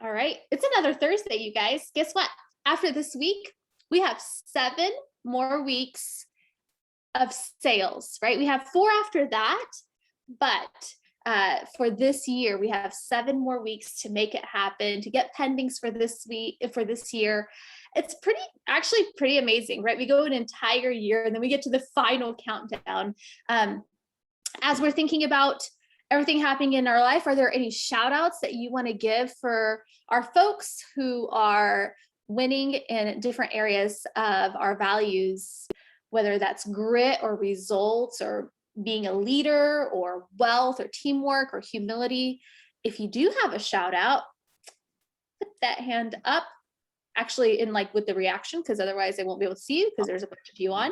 All right. It's another Thursday, you guys. Guess what? After this week, we have 7 more weeks of sales, right? We have 4 after that, but for this year, we have 7 more weeks to make it happen, to get pendings for this year. It's actually pretty amazing, right? We go an entire year and then we get to the final countdown. As we're thinking about everything happening in our life, are there any shout outs that you want to give for our folks who are winning in different areas of our values, whether that's grit or results or being a leader or wealth or teamwork or humility? If you do have a shout out, put that hand up, actually in like with the reaction, because otherwise I won't be able to see you because there's a bunch of you on.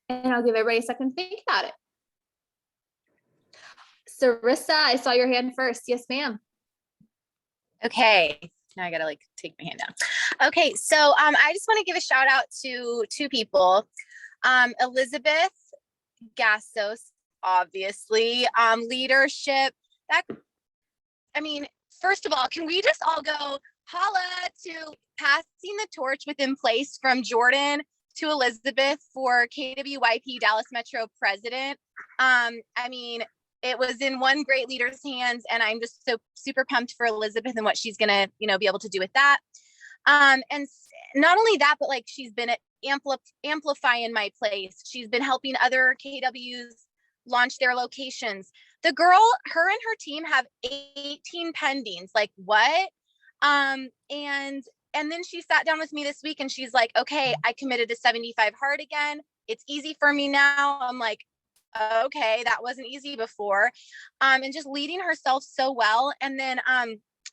And I'll give everybody a second to think about it. Sarissa, I saw your hand first. Yes, ma'am. Okay. Now I gotta like take my hand down. Okay, so I just want to give a shout out to 2 people. Elizabeth Gassos, obviously, leadership. First of all, can we just all go holla to passing the torch within place from Jordan to Elizabeth for KWYP Dallas Metro president? It was in one great leader's hands, and I'm just so super pumped for Elizabeth and what she's gonna, be able to do with that. And not only that, but like she's been amplifying my place. She's been helping other KWs launch their locations. The girl, her and her team have 18 pendings. Like what? And then she sat down with me this week and she's like, okay, I committed to 75 hard again. It's easy for me now. I'm like, okay, that wasn't easy before. And just leading herself so well. And then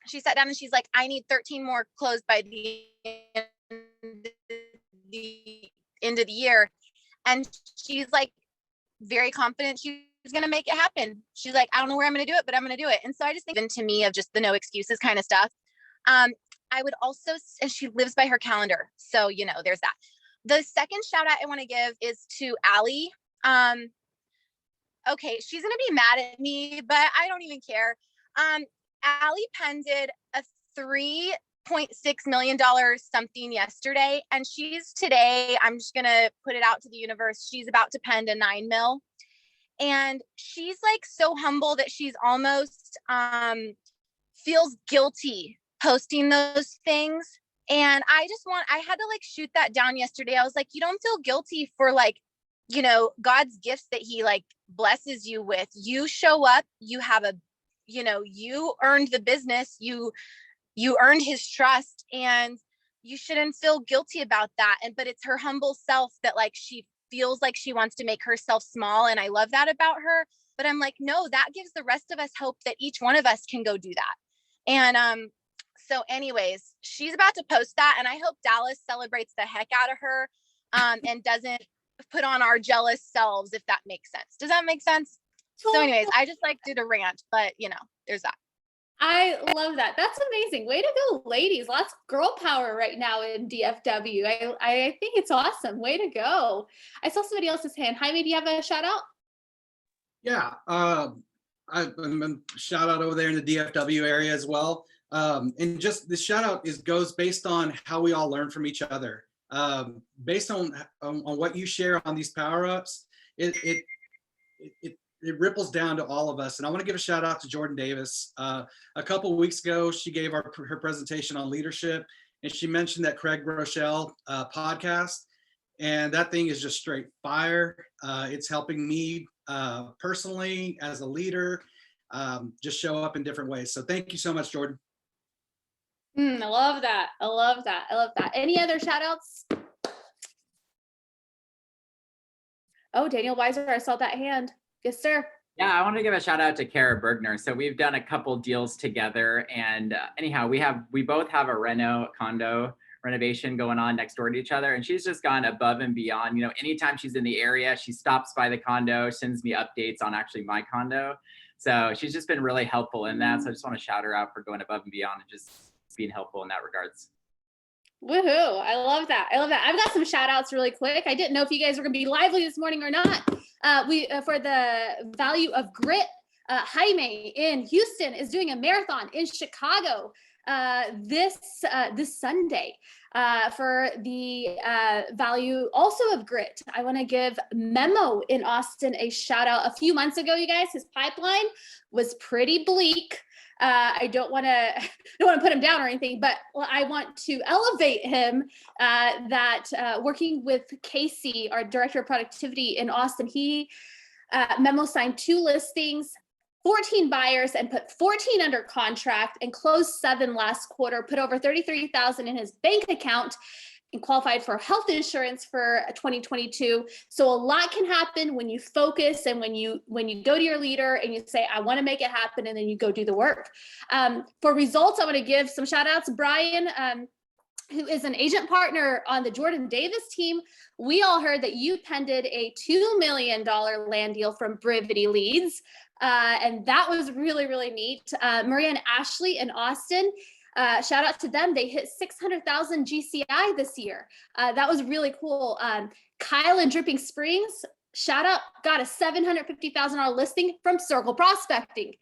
she sat down and she's like, I need 13 more closed by the end of the year. And she's like very confident she's going to make it happen. She's like, I don't know where I'm going to do it, but I'm going to do it. And so I just think to me of just the no excuses kind of stuff. I would also, and she lives by her calendar. So, there's that. The second shout out I want to give is to Allie. Okay, she's going to be mad at me, but I don't even care. Allie pended a $3.6 million something yesterday. And she's today, I'm just going to put it out to the universe. She's about to pen a 9 mil. And she's like so humble that she's almost feels guilty posting those things. And I had to like shoot that down yesterday. I was like, you don't feel guilty for like, God's gifts that he like blesses you with. You show up, you have you earned the business, you earned his trust, and you shouldn't feel guilty about that. But it's her humble self that like, she feels like she wants to make herself small. And I love that about her, but I'm like, no, that gives the rest of us hope that each one of us can go do that. And, so anyways, she's about to post that, and I hope Dallas celebrates the heck out of her, and doesn't put on our jealous selves, if that makes sense. Does that make sense? So anyways, I just like did a rant, but there's that. I love that. That's amazing. Way to go, ladies. Lots of girl power right now in DFW. I think it's awesome. Way to go. I saw somebody else's hand. Jaime, do you have a shout out? Yeah. I'm shout out over there in the DFW area as well. And just the shout out goes based on how we all learn from each other. Based on what you share on these power ups, it ripples down to all of us. And I want to give a shout out to Jordan Davis. A couple of weeks ago, she gave her presentation on leadership, and she mentioned that Craig Rochelle podcast, and that thing is just straight fire. It's helping me personally as a leader, just show up in different ways. So thank you so much, Jordan. I love that. I love that. I love that. Any other shout outs? Oh, Daniel Weiser, I saw that hand. Yes, sir. Yeah, I want to give a shout out to Kara Bergner. So we've done a couple deals together, and anyhow, we both have a condo renovation going on next door to each other, and she's just gone above and beyond. Anytime she's in the area, she stops by the condo, sends me updates on actually my condo. So she's just been really helpful in that. So I just want to shout her out for going above and beyond and just being helpful in that regards. Woohoo. I love that. I love that. I've got some shout outs really quick. I didn't know if you guys were going to be lively this morning or not. We for the value of grit, Jaime in Houston is doing a marathon in Chicago this Sunday for the value also of grit. I want to give Memo in Austin a shout out. A few months ago, you guys, his pipeline was pretty bleak. I don't want to put him down or anything, but I want to elevate him. Working with Casey, our director of productivity in Austin, Memo signed 2 listings, 14 buyers, and put 14 under contract, and closed 7 last quarter, put over $33,000 in his bank account, and qualified for health insurance for 2022. So a lot can happen when you focus and when you go to your leader and you say, I want to make it happen, and then you go do the work. For results, I want to give some shout outs. Brian, who is an agent partner on the Jordan Davis team. We all heard that you penned a $2 million land deal from Brivity Leads. And that was really, really neat. Maria and Ashley in Austin, shout out to them. They hit 600,000 GCI this year. That was really cool. Kyle in Dripping Springs, shout out, got a $750,000 listing from Circle Prospecting.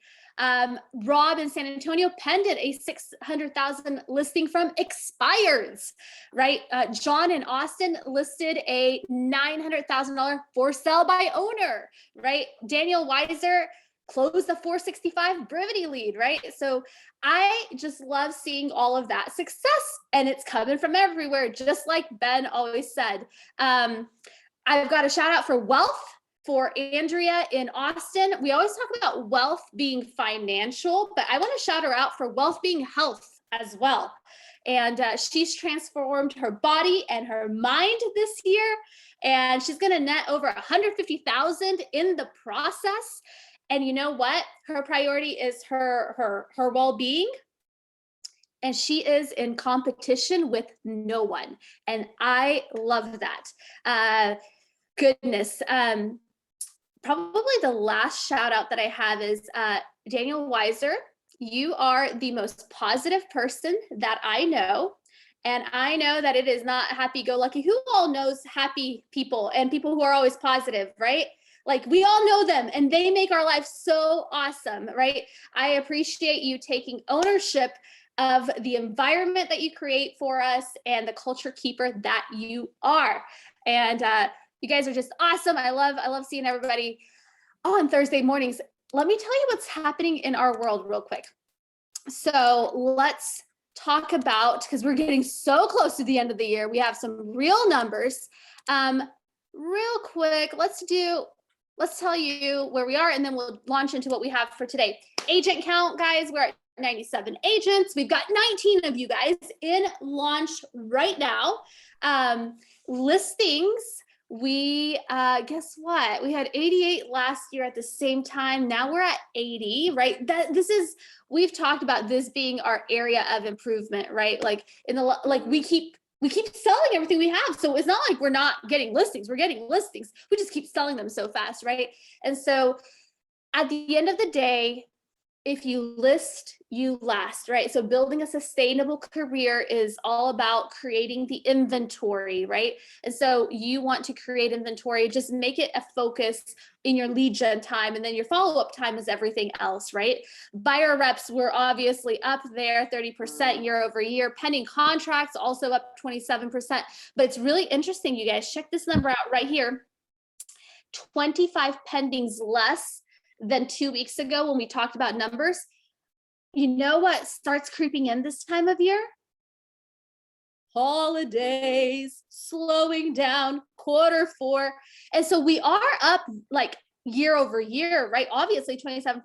Rob in San Antonio penned a 600,000 listing from Expireds, right? John in Austin listed a $900,000 for sale by owner, right? Daniel Weiser closed the 465 Brivity lead, right? So I just love seeing all of that success, and it's coming from everywhere, just like Ben always said. I've got a shout out for Wealth for Andrea in Austin. We always talk about wealth being financial, but I want to shout her out for wealth being health as well. And she's transformed her body and her mind this year, and she's going to net over 150,000 in the process. And you know what? Her priority is her well-being. And she is in competition with no one. And I love that. Goodness. Probably the last shout out that I have is Daniel Weiser. You are the most positive person that I know. And I know that it is not happy-go-lucky. Who all knows happy people and people who are always positive, right? Like, we all know them, and they make our life so awesome, right? I appreciate you taking ownership of the environment that you create for us and the culture keeper that you are. And you guys are just awesome. I love seeing everybody on Thursday mornings. Let me tell you what's happening in our world real quick. So let's talk about, because we're getting so close to the end of the year, we have some real numbers. Real quick, let's tell you where we are, and then we'll launch into what we have for today. Agent count, guys, we're at 97 agents. We've got 19 of you guys in launch right now. Listings, we guess what? We had 88 last year at the same time. Now we're at 80, right? We've talked about this being our area of improvement, right? Like we keep selling everything we have. So it's not like we're not getting listings. We're getting listings. We just keep selling them so fast, right? And so at the end of the day, if you list, you last, right? So building a sustainable career is all about creating the inventory, right? And so you want to create inventory, just make it a focus in your lead gen time, and then your follow-up time is everything else, right? Buyer reps were obviously up there 30% year over year. Pending contracts also up 27%. But it's really interesting, you guys, check this number out right here. 25 pendings less than 2 weeks ago when we talked about numbers. You know what starts creeping in this time of year? Holidays, slowing down, Q4. And so we are up like year over year, right? Obviously 27%.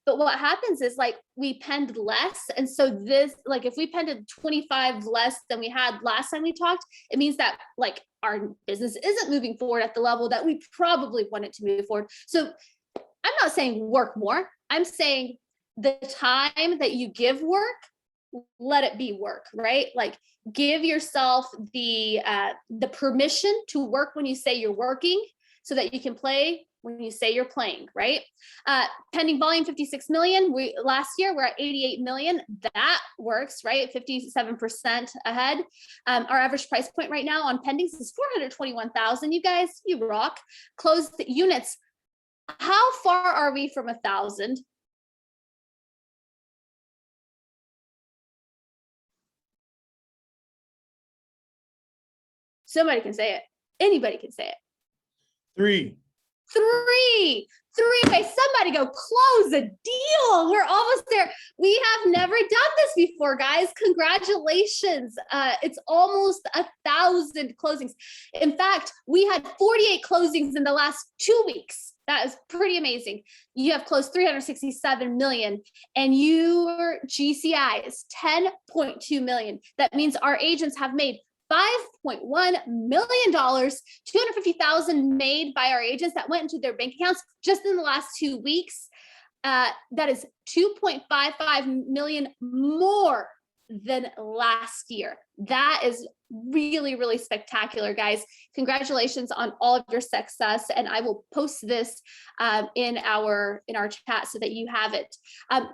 But what happens is like we penned less. And so this, like if we penned 25 less than we had last time we talked, it means that like our business isn't moving forward at the level that we probably want it to move forward. So I'm not saying work more. I'm saying the time that you give work, let it be work, right? Like give yourself the permission to work when you say you're working so that you can play when you say you're playing, right? Pending volume 56 million. Last year we're at 88 million. That works, right? 57% ahead. Our average price point right now on pendings is 421,000. You guys, you rock. Closed units, How far are we from 1,000? Somebody can say it. Anybody can say it. 3. Three. Okay, somebody go close a deal. We're almost there. We have never done this before, guys. Congratulations. It's almost 1,000 closings. In fact, we had 48 closings in the last 2 weeks. That is pretty amazing. You have closed 367 million and your GCI is 10.2 million. That means our agents have made $5.1 million, 250,000 made by our agents that went into their bank accounts just in the last 2 weeks. That is 2.55 million more than last year. That is really, really spectacular, guys. Congratulations on all of your success. And I will post this in our chat so that you have it.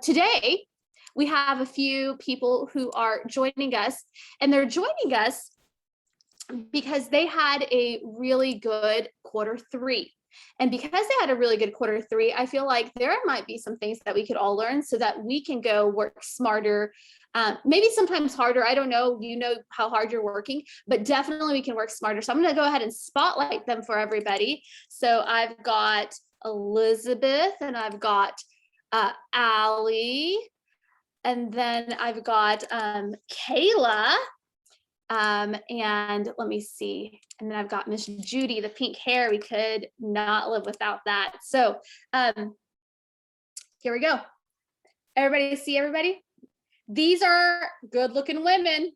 Today, we have a few people who are joining us, and they're joining us because they had a really good Q3. And because they had a really good Q3, I feel like there might be some things that we could all learn so that we can go work smarter, maybe sometimes harder. I don't know, you know how hard you're working, but definitely we can work smarter. So I'm going to go ahead and spotlight them for everybody. So I've got Elizabeth and I've got Allie, and then I've got Kayla. And let me see. And then I've got Miss Judy, the pink hair. We could not live without that. So here we go. Everybody see everybody? These are good looking women.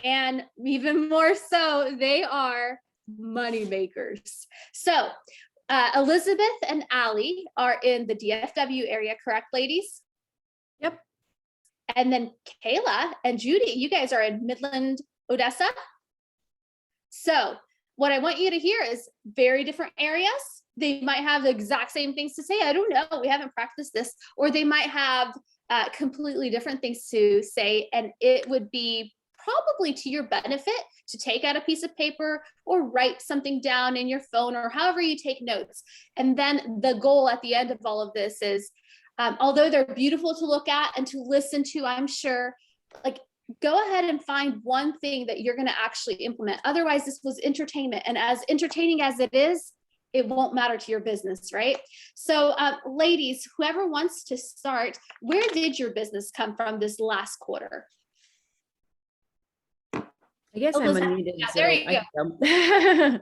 And even more so, they are money makers. So Elizabeth and Allie are in the DFW area, correct, ladies? Yep. And then Kayla and Judy, you guys are in Midland, Odessa. So what I want you to hear is very different areas. They might have the exact same things to say. I don't know. We haven't practiced this. Or they might have completely different things to say. And it would be probably to your benefit to take out a piece of paper or write something down in your phone or however you take notes. And then the goal at the end of all of this is, although they're beautiful to look at and to listen to, I'm sure, like, go ahead and find one thing that you're going to actually implement. Otherwise, this was entertainment. And as entertaining as it is, it won't matter to your business, right? So ladies, whoever wants to start, where did your business come from this last quarter? I guess Elizabeth, I'm unmuted. yeah, So there you I can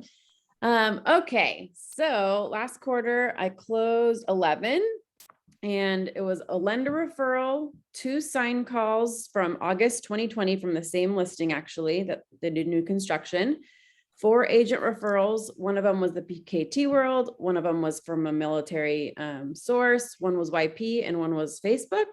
go. Okay, so last quarter I closed 11, and it was a lender referral, 2 sign calls from August 2020 from the same listing, actually, that they did new construction, 4 agent referrals. One of them was the PKT World, one of them was from a military source, one was YP, and one was Facebook.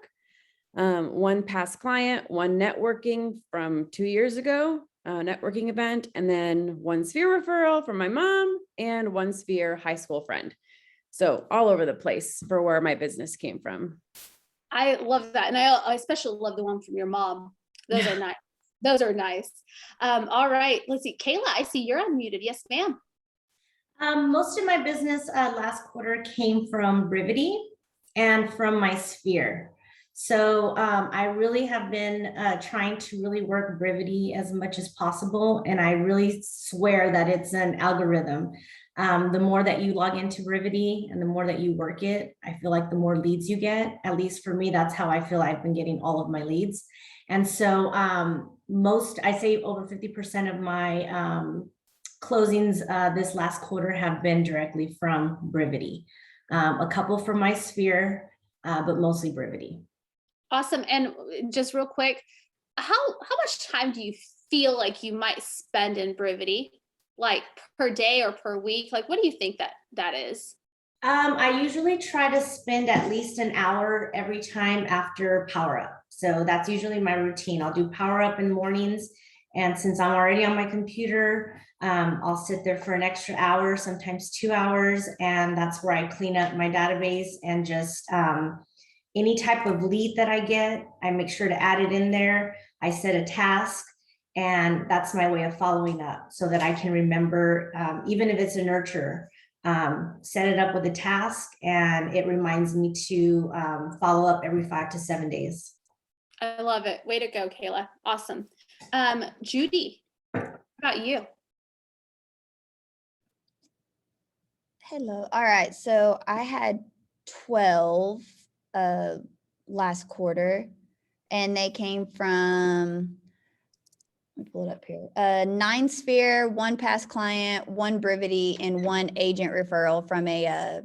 1 past client, 1 networking from 2 years ago, networking event, and then 1 Sphere referral from my mom and 1 Sphere high school friend. So all over the place for where my business came from. I love that. And I especially love the one from your mom. Those are nice. Those are nice. All right, let's see. Kayla, I see you're unmuted. Yes, ma'am. Most of my business last quarter came from Brivity and from my Sphere. So I really have been trying to really work Brivity as much as possible. And I really swear that it's an algorithm. The more that you log into Brivity and the more that you work it, I feel like the more leads you get. At least for me, that's how I feel I've been getting all of my leads. And so I say over 50% of my closings this last quarter have been directly from Brivity. A couple from my Sphere, but mostly Brivity. Awesome. And just real quick, how much time do you feel like you might spend in Brivity? Like per day or per week? Like, what do you think that is? I usually try to spend at least an hour every time after power up. So that's usually my routine. I'll do power up in the mornings. And since I'm already on my computer, I'll sit there for an extra hour, sometimes 2 hours. And that's where I clean up my database and just any type of lead that I get, I make sure to add it in there. I set a task. And that's my way of following up so that I can remember, even if it's a nurture, set it up with a task, and it reminds me to follow up every 5 to 7 days. I love it. Way to go, Kayla. Awesome. Judy, what about you? Hello. All right. So I had 12 last quarter, and they came from, let me pull it up here. 9 Sphere, 1 past client, 1 Brivity, and 1 agent referral from a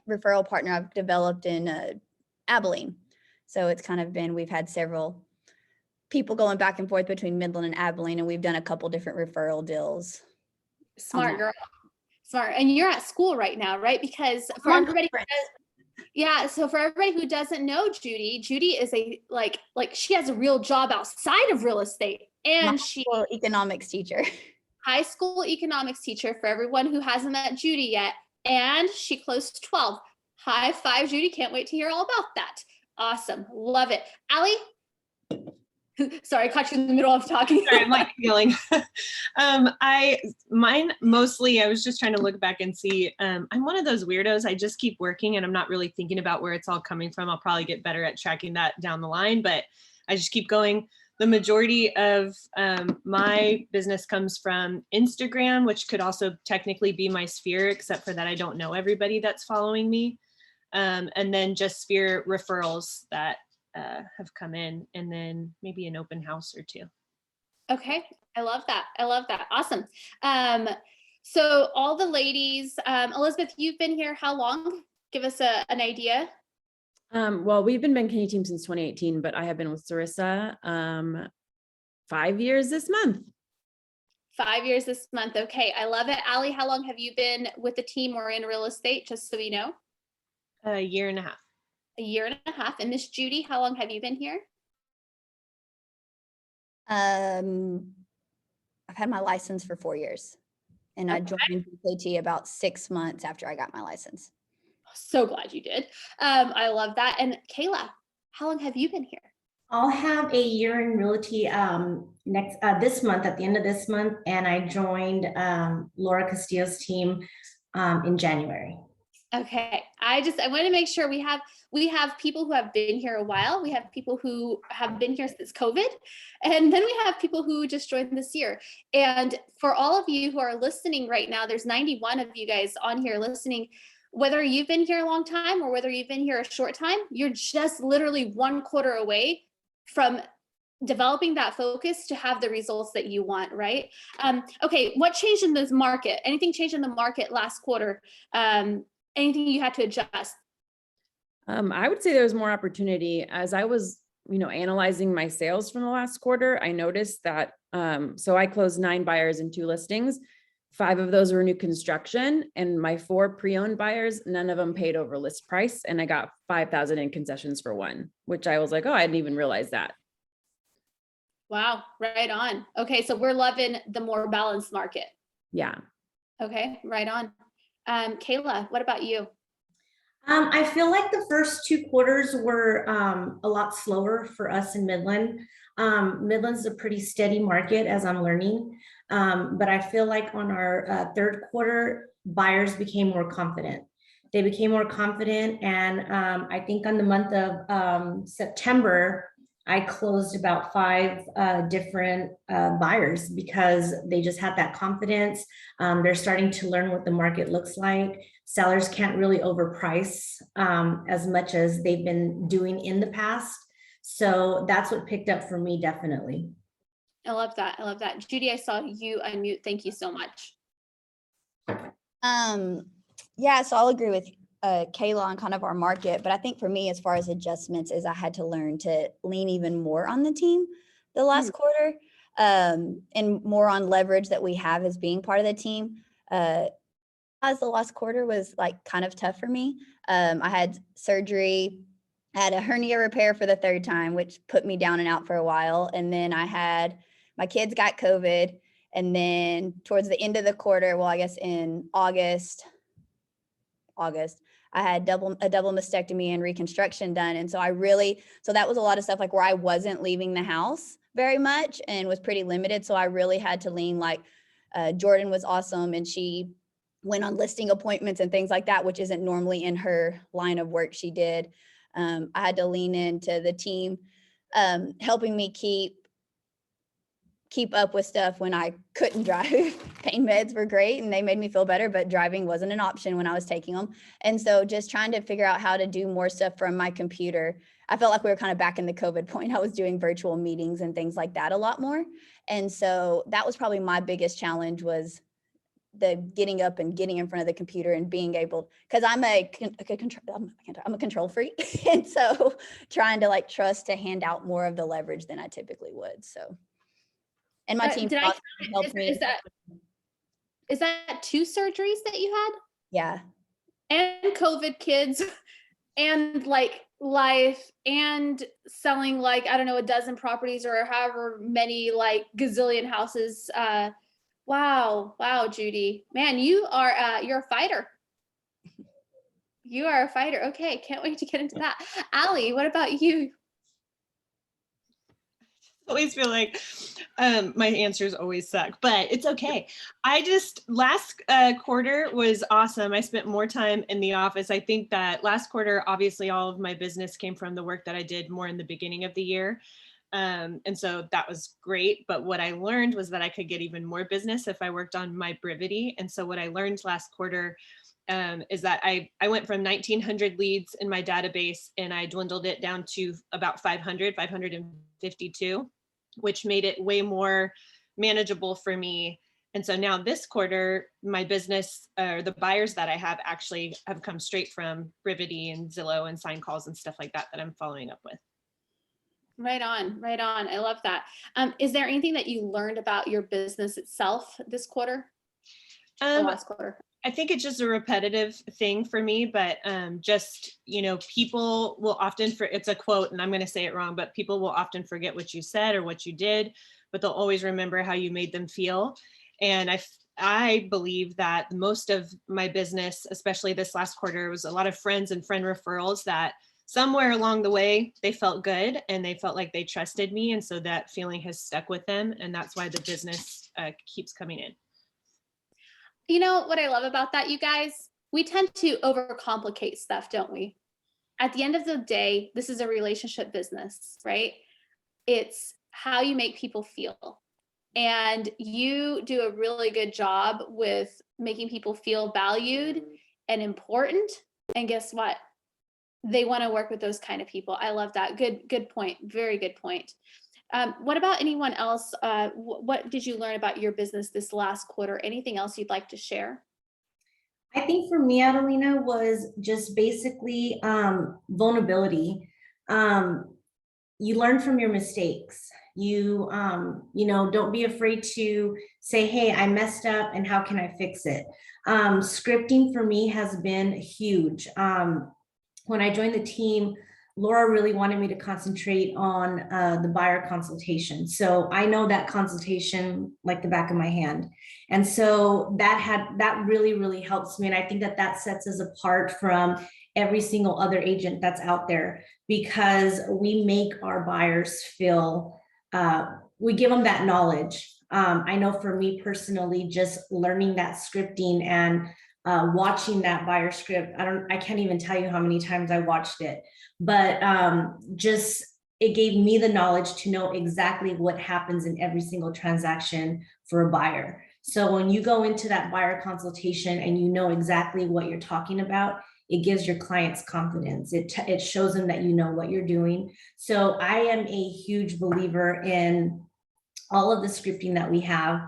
referral partner I've developed in Abilene. So it's kind of been, we've had several people going back and forth between Midland and Abilene, and we've done a couple different referral deals. Smart girl. Smart. And you're at school right now, right? Because for everybody, yeah. So for everybody who doesn't know Judy is a like she has a real job outside of real estate, and she Economics teacher. High school economics teacher for everyone who hasn't met Judy yet. And she closed 12. High five, Judy. Can't wait to hear all about that. Awesome. Love it. Allie? Sorry, I caught you in the middle of talking. Sorry, I'm like feeling. Mine mostly, I was just trying to look back and see. I'm one of those weirdos. I just keep working and I'm not really thinking about where it's all coming from. I'll probably get better at tracking that down the line, but I just keep going. The majority of my business comes from Instagram, which could also technically be my sphere, except for that I don't know everybody that's following me. And then just sphere referrals that have come in, and then maybe an open house or 2. Okay. I love that. I love that. Awesome. So all the ladies, Elizabeth, you've been here how long? Give us an idea. Well, we've been McKinney team since 2018, but I have been with Sarissa 5 years this month. 5 years this month. Okay. I love it. Allie, how long have you been with the team or in real estate? Just so you know. 1.5 years. A year and a half. And Miss Judy, how long have you been here? I've had my license for 4 years, and I joined BKT about 6 months after I got my license. So glad you did. I love that. And Kayla, how long have you been here? I'll have a year in realty this month, at the end of this month, and I joined Laura Castillo's team in January. Okay, I want to make sure we have people who have been here a while. We have people who have been here since COVID, and then we have people who just joined this year. And for all of you who are listening right now, there's 91 of you guys on here listening. Whether you've been here a long time or whether you've been here a short time, you're just literally 1 quarter away from developing that focus to have the results that you want, right? Okay, what changed in this market? Anything changed in the market last quarter? Anything you had to adjust? I would say there was more opportunity. As I was, analyzing my sales from the last quarter, I noticed that, so I closed 9 buyers and 2 listings. 5 of those were new construction, and my 4 pre-owned buyers, none of them paid over list price. And I got $5,000 in concessions for 1, which I was like, oh, I didn't even realize that. Wow, right on. Okay, so we're loving the more balanced market. Yeah. Okay, right on. Kayla, what about you? I feel like the first 2 quarters were a lot slower for us in Midland. Midland's a pretty steady market, as I'm learning. But I feel like on our 3rd quarter, buyers became more confident. They became more confident. And I think on the month of September, I closed about 5 different buyers because they just had that confidence. They're starting to learn what the market looks like. Sellers can't really overprice as much as they've been doing in the past. So that's what picked up for me, definitely. I love that. I love that. Judy, I saw you unmute. Thank you so much. Yeah, so I'll agree with Kayla on kind of our market, but I think for me, as far as adjustments, is I had to learn to lean even more on the team the last quarter, and more on leverage that we have as being part of the team. As the last quarter was like kind of tough for me. I had surgery. I had a hernia repair for the 3rd time, which put me down and out for a while. And then my kids got COVID. And then towards the end of the quarter, well, I guess in August, I had a double mastectomy and reconstruction done. And so so that was a lot of stuff like where I wasn't leaving the house very much and was pretty limited. So I really had to lean, like Jordan was awesome. And she went on listing appointments and things like that, which isn't normally in her line of work. She did. I had to lean into the team, helping me keep up with stuff when I couldn't drive. Pain meds were great and they made me feel better, but driving wasn't an option when I was taking them. And so just trying to figure out how to do more stuff from my computer. I felt like we were kind of back in the COVID point. I was doing virtual meetings and things like that a lot more. And so that was probably my biggest challenge, was the getting up and getting in front of the computer and being able, because I'm a control freak. And so trying to like trust to hand out more of the leverage than I typically would. So, and my team helped me. Is that 2 surgeries that you had? Yeah. And COVID kids and like life and selling like, I don't know, a dozen properties or however many, like gazillion houses. Wow, Judy, man, you're a fighter. You are a fighter. Okay, can't wait to get into that. Allie, what about you? I always feel like my answers always suck, but it's okay. Last quarter was awesome. I spent more time in the office. I think that last quarter, obviously all of my business came from the work that I did more in the beginning of the year. And so that was great. But what I learned was that I could get even more business if I worked on my brevity. And so what I learned last quarter is that I went from 1,900 leads in my database and I dwindled it down to about 552, which made it way more manageable for me. And so now this quarter, my business, or the buyers that I have actually have come straight from Brivity and Zillow and sign calls and stuff like that I'm following up with. Right on. I love that. Is there anything that you learned about your business itself this quarter? Or last quarter? I think it's just a repetitive thing for me, but just, people will often, it's a quote and I'm going to say it wrong, but people will often forget what you said or what you did, but they'll always remember how you made them feel. And I believe that most of my business, especially this last quarter, was a lot of friends and friend referrals that somewhere along the way, they felt good and they felt like they trusted me. And so that feeling has stuck with them. And that's why the business keeps coming in. You know what I love about that, you guys? We tend to overcomplicate stuff, don't we? At the end of the day, this is a relationship business, right? It's how you make people feel. And you do a really good job with making people feel valued and important. And guess what? They want to work with those kind of people. I love that. Good point. Very good point. What about anyone else? What did you learn about your business this last quarter? Anything else you'd like to share? I think for me, Adelina, was just basically vulnerability. You learn from your mistakes. You don't be afraid to say, hey, I messed up and how can I fix it? Scripting for me has been huge. When I joined the team, Laura really wanted me to concentrate on the buyer consultation. So I know that consultation like the back of my hand. And so that really, really helps me. And I think that sets us apart from every single other agent that's out there, because we make our buyers feel, we give them that knowledge. I know for me personally, just learning that scripting and watching that buyer script, I can't even tell you how many times I watched it, but just it gave me the knowledge to know exactly what happens in every single transaction for a buyer. So when you go into that buyer consultation and you know exactly what you're talking about, it gives your clients confidence. It shows them that you know what you're doing. So I am a huge believer in all of the scripting that we have.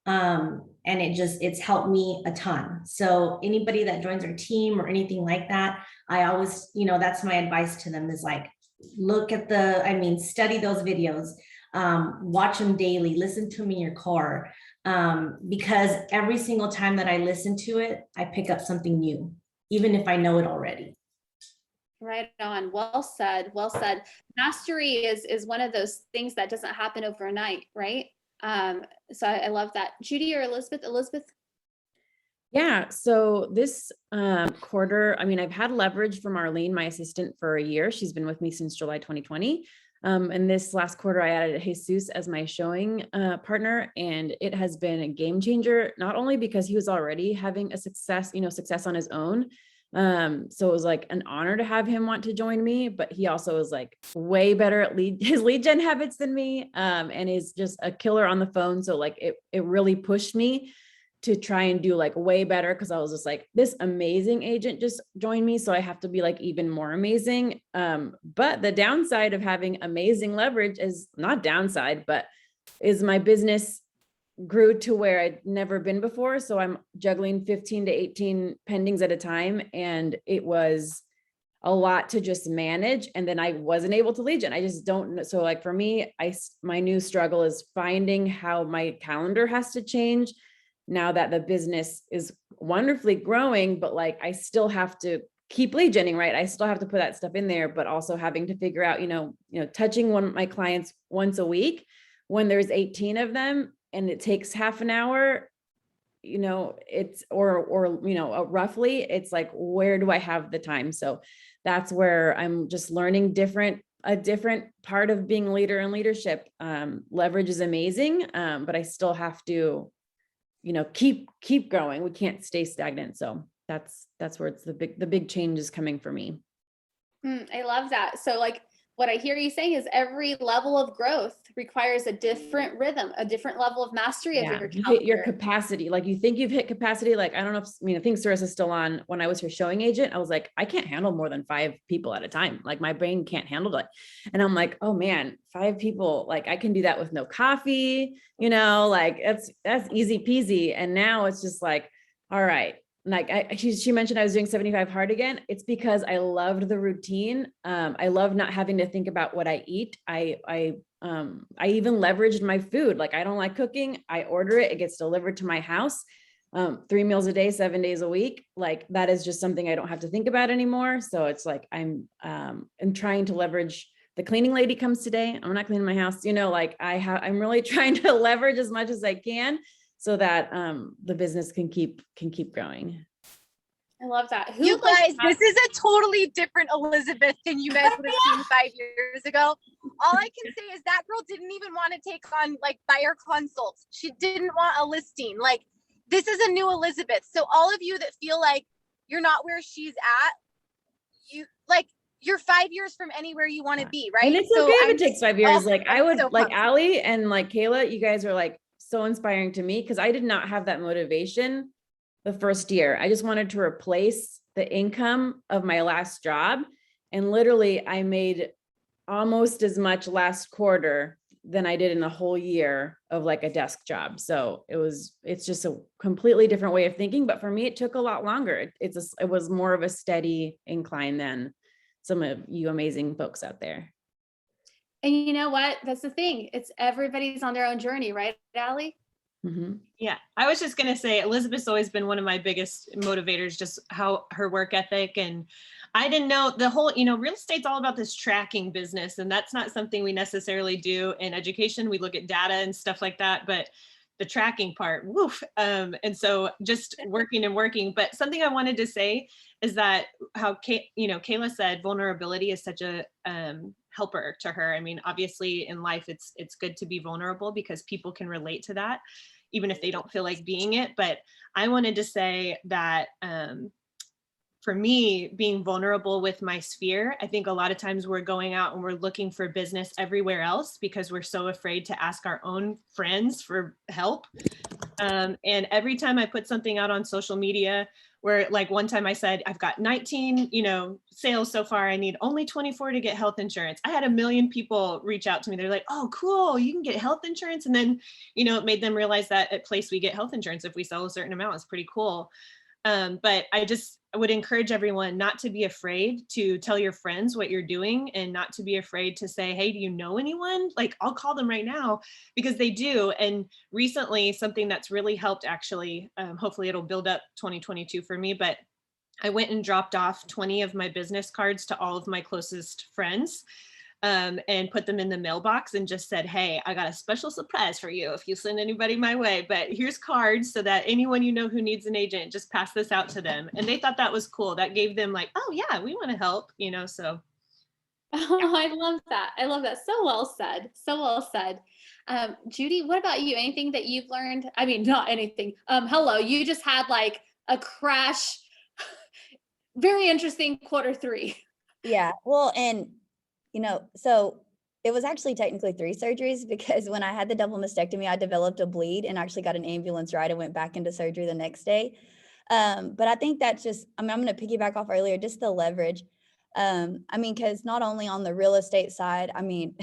And it's helped me a ton. So anybody that joins our team or anything like that, I always, that's my advice to them, is like, look at study those videos, watch them daily, listen to them in your car. Because every single time that I listen to it, I pick up something new, even if I know it already. Right on. Well said. Well said. Mastery is one of those things that doesn't happen overnight, right? So I love that. Judy or Elizabeth? Yeah. So this quarter, I've had leverage from Arlene, my assistant, for a year. She's been with me since July 2020. And this last quarter, I added Jesus as my showing partner, and it has been a game changer, not only because he was already having a success on his own. So it was like an honor to have him want to join me, but he also is like way better at his lead gen habits than me, and is just a killer on the phone. So like it really pushed me to try and do like way better, because I was just like, this amazing agent just joined me, so I have to be like even more amazing. But the downside of having amazing leverage is not downside, but is my business grew to where I'd never been before. So I'm juggling 15 to 18 pendings at a time. And it was a lot to just manage. And then I wasn't able to lead gen. I just don't know. So like for me, my new struggle is finding how my calendar has to change now that the business is wonderfully growing, but like, I still have to keep lead genning, right? I still have to put that stuff in there, but also having to figure out, touching one of my clients once a week when there's 18 of them and it takes half an hour, it's, roughly, it's like, where do I have the time? So that's where I'm just learning a different part of being a leader in leadership. Leverage is amazing, but I still have to, keep growing. We can't stay stagnant. So that's where it's the big change is coming for me. I love that. So like what I hear you saying is every level of growth requires a different rhythm, a different level of mastery of your You hit your calendar. capacity. Like you think you've hit capacity. Like, I don't know if, I think Sarissa's still on. When I was her showing agent, I was like, I can't handle more than 5 people at a time. Like my brain can't handle it. And I'm like, oh man, 5 people, like I can do that with no coffee, like that's easy peasy. And now it's just like, all right. Like she mentioned I was doing 75 hard again. It's because I loved the routine. I love not having to think about what I eat. I even leveraged my food. Like I don't like cooking. I order it. It gets delivered to my house. 3 meals a day, 7 days a week. Like that is just something I don't have to think about anymore. So it's like, I'm trying to leverage. The cleaning lady comes today. I'm not cleaning my house. I'm really trying to leverage as much as I can, so that the business can keep growing. I love that. You guys, this is a totally different Elizabeth than you guys would have seen 5 years ago. All I can say is that girl didn't even want to take on like buyer consults. She didn't want a listing. Like this is a new Elizabeth. So all of you that feel like you're not where she's at, you're 5 years from anywhere you want to be, right? And it's okay if it takes 5 years. Like I would like Allie and like Kayla, you guys are like so inspiring to me, because I did not have that motivation the first year. I just wanted to replace the income of my last job. And literally I made almost as much last quarter than I did in a whole year of like a desk job. So it's just a completely different way of thinking. But for me, it took a lot longer. It was more of a steady incline than some of you amazing folks out there. And you know what? That's the thing. It's everybody's on their own journey, right, Allie? Mm-hmm. Yeah, I was just going to say, Elizabeth's always been one of my biggest motivators, just how her work ethic. And I didn't know the whole, real estate's all about this tracking business. And that's not something we necessarily do in education. We look at data and stuff like that, but the tracking part, woof. And so just working. But something I wanted to say is that how Kayla said, vulnerability is such a helper to her. I mean, obviously in life, it's good to be vulnerable because people can relate to that, even if they don't feel like being it. But I wanted to say that for me, being vulnerable with my sphere, I think a lot of times we're going out and we're looking for business everywhere else because we're so afraid to ask our own friends for help. And every time I put something out on social media, where like one time I said, I've got 19, sales so far, I need only 24 to get health insurance. I had 1 million people reach out to me. They're like, oh, cool, you can get health insurance. And then, it made them realize that at Place we get health insurance if we sell a certain amount. It's pretty cool. But I would encourage everyone not to be afraid to tell your friends what you're doing and not to be afraid to say, hey, do you know anyone? Like, I'll call them right now, because they do. And recently, something that's really helped, actually, hopefully it'll build up 2022 for me, but I went and dropped off 20 of my business cards to all of my closest friends. And put them in the mailbox and just said, hey, I got a special surprise for you if you send anybody my way, but here's cards so that anyone who needs an agent, just pass this out to them. And they thought that was cool. That gave them like, oh yeah, we want to help, so. Oh, I love that. I love that. So well said. So well said. Judy, what about you? Anything that you've learned? I mean, not anything. Hello, you just had like a crash. Very interesting quarter 3. Yeah. Well, and so it was actually technically 3 surgeries because when I had the double mastectomy, I developed a bleed and actually got an ambulance ride and went back into surgery the next day. But I think that's just, I mean, I'm going to piggyback off earlier, just the leverage. I mean, because not only on the real estate side, I mean,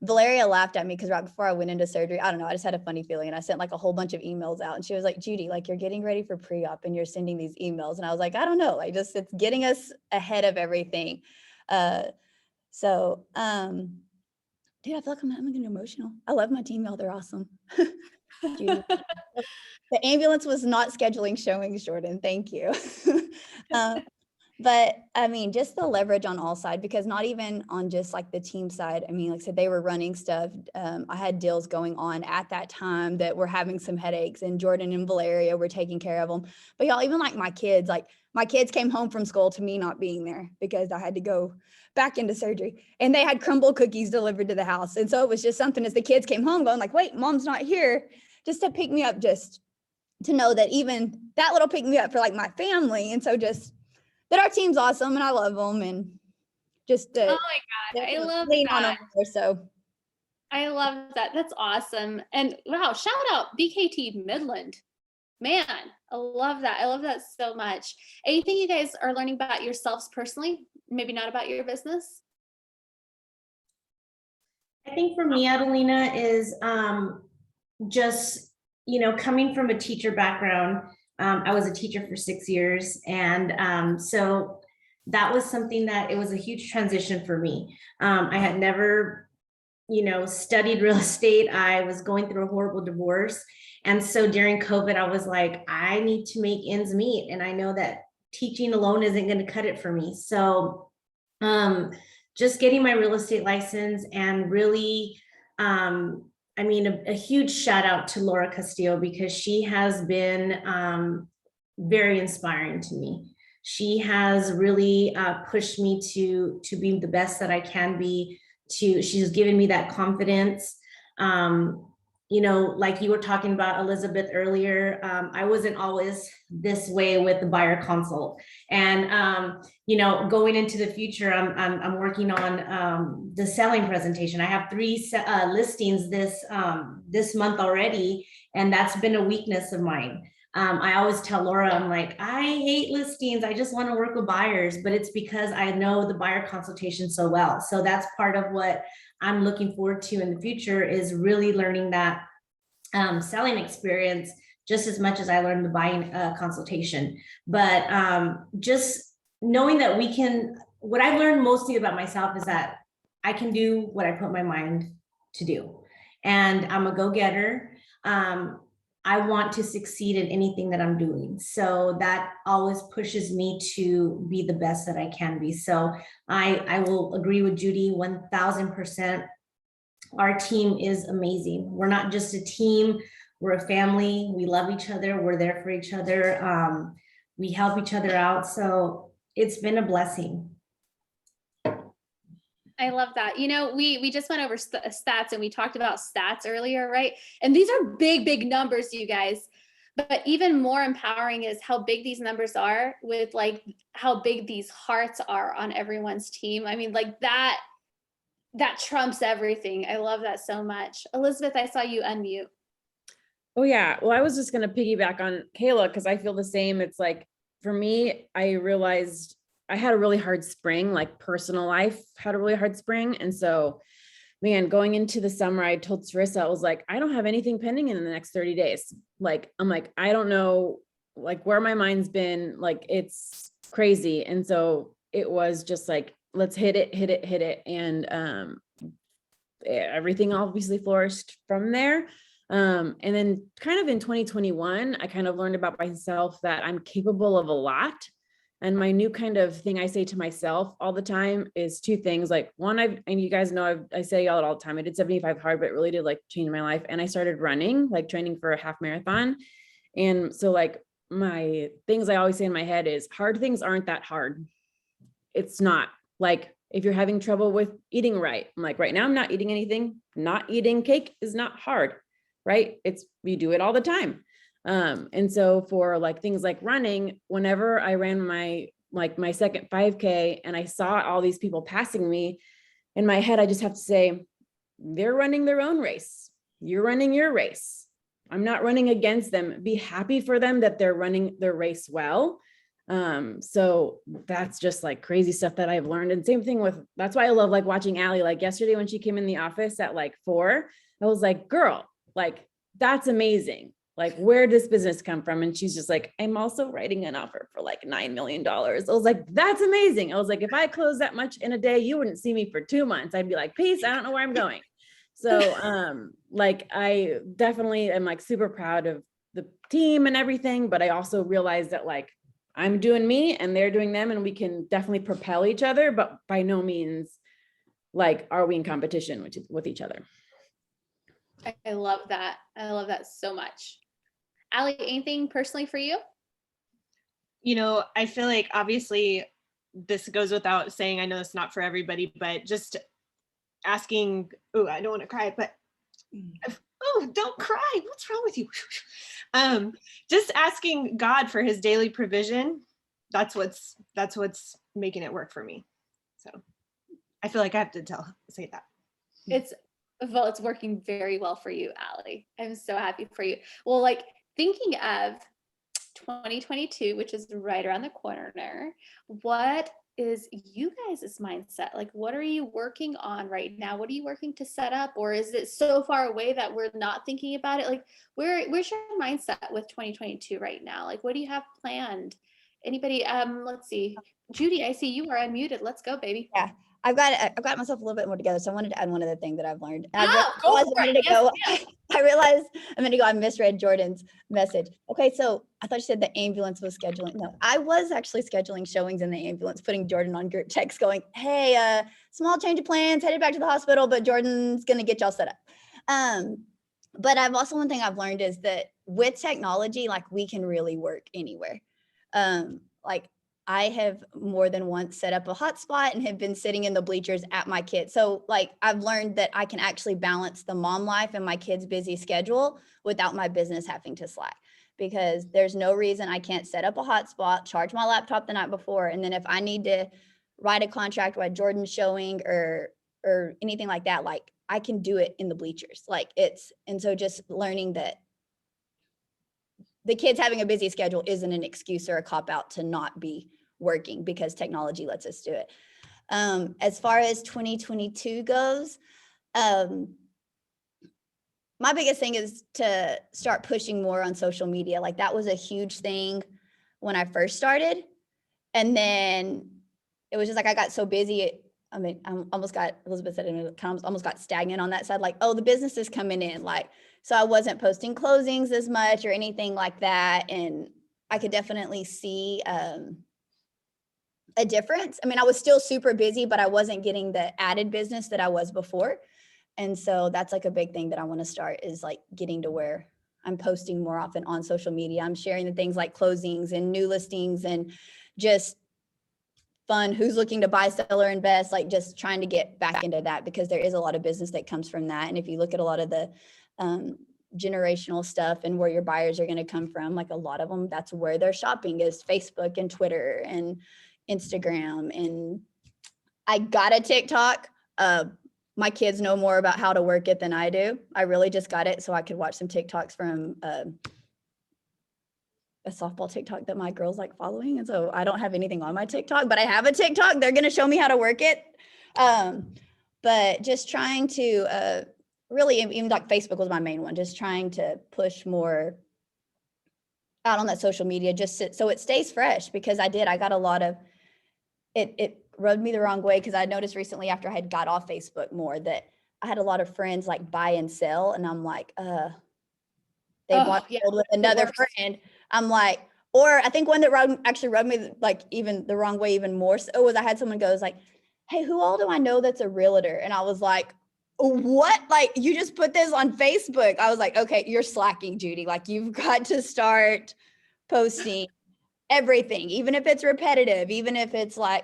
Valeria laughed at me because right before I went into surgery, I don't know, I just had a funny feeling and I sent like a whole bunch of emails out and she was like, Judy, like you're getting ready for pre-op and you're sending these emails. And I was like, I don't know, like just, it's getting us ahead of everything. So, dude, I feel like I'm getting emotional. I love my team, y'all. They're awesome. Judy. The ambulance was not scheduling showings, Jordan. Thank you. But I mean, just the leverage on all sides, because not even on just like the team side. I mean, like I said, they were running stuff. I had deals going on at that time that were having some headaches, and Jordan and Valeria were taking care of them. But y'all, even like my kids came home from school to me not being there because I had to go back into surgery, and they had crumble cookies delivered to the house. And so it was just something as the kids came home going like, wait, mom's not here, just to pick me up, just to know that even that little pick me up for like my family. And so just that our team's awesome and I love them, and just Oh my God, I love lean on that. them more. So I love that. That's awesome. And wow, shout out BKT Midland. Man, I love that. I love that so much. Anything you guys are learning about yourselves personally, maybe not about your business? I think for me, Adelina, is just, coming from a teacher background. I was a teacher for 6 years. And so that was something that it was a huge transition for me. I had never, studied real estate. I was going through a horrible divorce. And so during COVID, I was like, I need to make ends meet. And I know that teaching alone isn't going to cut it for me. So just getting my real estate license and really, a huge shout out to Laura Castillo, because she has been very inspiring to me. She has really pushed me to be the best that I can be. She's given me that confidence. Like you were talking about Elizabeth earlier, I wasn't always this way with the buyer consult. And going into the future, I'm working on the selling presentation. I have 3 listings this month already, and that's been a weakness of mine. I always tell Laura, I'm like, I hate listings. I just want to work with buyers, but it's because I know the buyer consultation so well. So that's part of what I'm looking forward to in the future, is really learning that selling experience just as much as I learned the buying consultation. But just knowing that what I've learned mostly about myself is that I can do what I put my mind to do. And I'm a go-getter. I want to succeed in anything that I'm doing. So that always pushes me to be the best that I can be. So I will agree with Judy 1000%. Our team is amazing. We're not just a team, we're a family. We love each other. We're there for each other. We help each other out. So it's been a blessing. I love that. We just went over stats, and we talked about stats earlier, right? And these are big, big numbers, you guys. But even more empowering is how big these numbers are, with like how big these hearts are on everyone's team. I mean, like that trumps everything. I love that so much. Elizabeth, I saw you unmute. Oh yeah. Well, I was just going to piggyback on Kayla, because I feel the same. It's like, for me, I realized I had a really hard spring, like personal life had a really hard spring. And so, man, going into the summer, I told Sarissa, I was like, I don't have anything pending in the next 30 days. Like, I'm like, I don't know, like where my mind's been, like, it's crazy. And so it was just like, let's hit it. And everything obviously flourished from there. And then kind of in 2021, I kind of learned about myself that I'm capable of a lot. And my new kind of thing I say to myself all the time is 2 things. Like one, and you guys know, I say y'all all the time, I did 75 hard, but it really did like change my life. And I started running, like training for a half marathon. And so like my things I always say in my head is, hard things aren't that hard. It's not. Like if you're having trouble with eating right, I'm like, right now I'm not eating anything. Not eating cake is not hard, right? We do it all the time. And so for like things like running, whenever I ran my second 5K and I saw all these people passing me, in my head, I just have to say, they're running their own race. You're running your race. I'm not running against them. Be happy for them that they're running their race well. So that's just like crazy stuff that I've learned. And same thing that's why I love like watching Allie. Like yesterday when she came in the office at like 4, I was like, girl, like that's amazing. Like, where does business come from? And she's just like, I'm also writing an offer for like $9 million. I was like, that's amazing. I was like, if I close that much in a day, you wouldn't see me for 2 months. I'd be like, peace, I don't know where I'm going. So, like, I definitely am like super proud of the team and everything, but I also realize that like, I'm doing me and they're doing them, and we can definitely propel each other, but by no means like, are we in competition with each other? I love that. I love that so much. Allie, anything personally for you? You know, I feel like obviously this goes without saying. I know it's not for everybody, but just asking, oh, I don't want to cry, but oh, don't cry. What's wrong with you? Just asking God for his daily provision. That's what's making it work for me. So I feel like I have to say that. It's working very well for you, Allie. I'm so happy for you. Well, like thinking of 2022, which is right around the corner, what is you guys' mindset? Like, what are you working on right now? What are you working to set up? Or is it so far away that we're not thinking about it? Like, where's your mindset with 2022 right now? Like, what do you have planned? Anybody? Let's see. Judy, I see you are unmuted. Let's go, baby. Yeah. I've got myself a little bit more together. So I wanted to add one other thing that I've learned. And Go for it. Yes, I realized a minute ago, I misread Jordan's message. Okay. So I thought you said the ambulance was scheduling. No, I was actually scheduling showings in the ambulance, putting Jordan on group text going, hey, small change of plans, headed back to the hospital, but Jordan's going to get y'all set up. But one thing I've learned is that with technology, like we can really work anywhere. Like I have more than once set up a hotspot and have been sitting in the bleachers at my kids. So like I've learned that I can actually balance the mom life and my kids' busy schedule without my business having to slack, because there's no reason I can't set up a hotspot, charge my laptop the night before. And then if I need to write a contract while Jordan's showing or anything like that, like I can do it in the bleachers. And so just learning that the kids having a busy schedule isn't an excuse or a cop out to not be working, because technology lets us do it. As far as 2022 goes, my biggest thing is to start pushing more on social media. Like that was a huge thing when I first started. And then it was just like, I got so busy. I mean, I almost got, Elizabeth said it, almost got stagnant on that side. Like, oh, the business is coming in. Like, so I wasn't posting closings as much or anything like that. And I could definitely see a difference. I mean, I was still super busy, but I wasn't getting the added business that I was before. And so that's like a big thing that I want to start, is like getting to where I'm posting more often on social media. I'm sharing the things like closings and new listings and just fun, who's looking to buy, sell, or invest, like just trying to get back into that, because there is a lot of business that comes from that. And if you look at a lot of the generational stuff and where your buyers are going to come from, like a lot of them, that's where they're shopping, is Facebook and Twitter and Instagram. And I got a TikTok. My kids know more about how to work it than I do. I really just got it so I could watch some TikToks from a softball TikTok that my girls like following. And so I don't have anything on my TikTok, but I have a TikTok. They're going to show me how to work it. But just trying to really, even like Facebook was my main one, just trying to push more out on that social media, so it stays fresh, because I got a lot of, it rubbed me the wrong way, because I noticed recently after I had got off Facebook more that I had a lot of friends like buy and sell. And I'm like, they bought with another friend. I'm like, or I think one that actually rubbed me like even the wrong way even more so was I had someone goes like, hey, who all do I know that's a realtor? And I was like, what? Like, you just put this on Facebook? I was like, okay, you're slacking, Judy. Like, you've got to start posting everything, even if it's repetitive, even if it's like,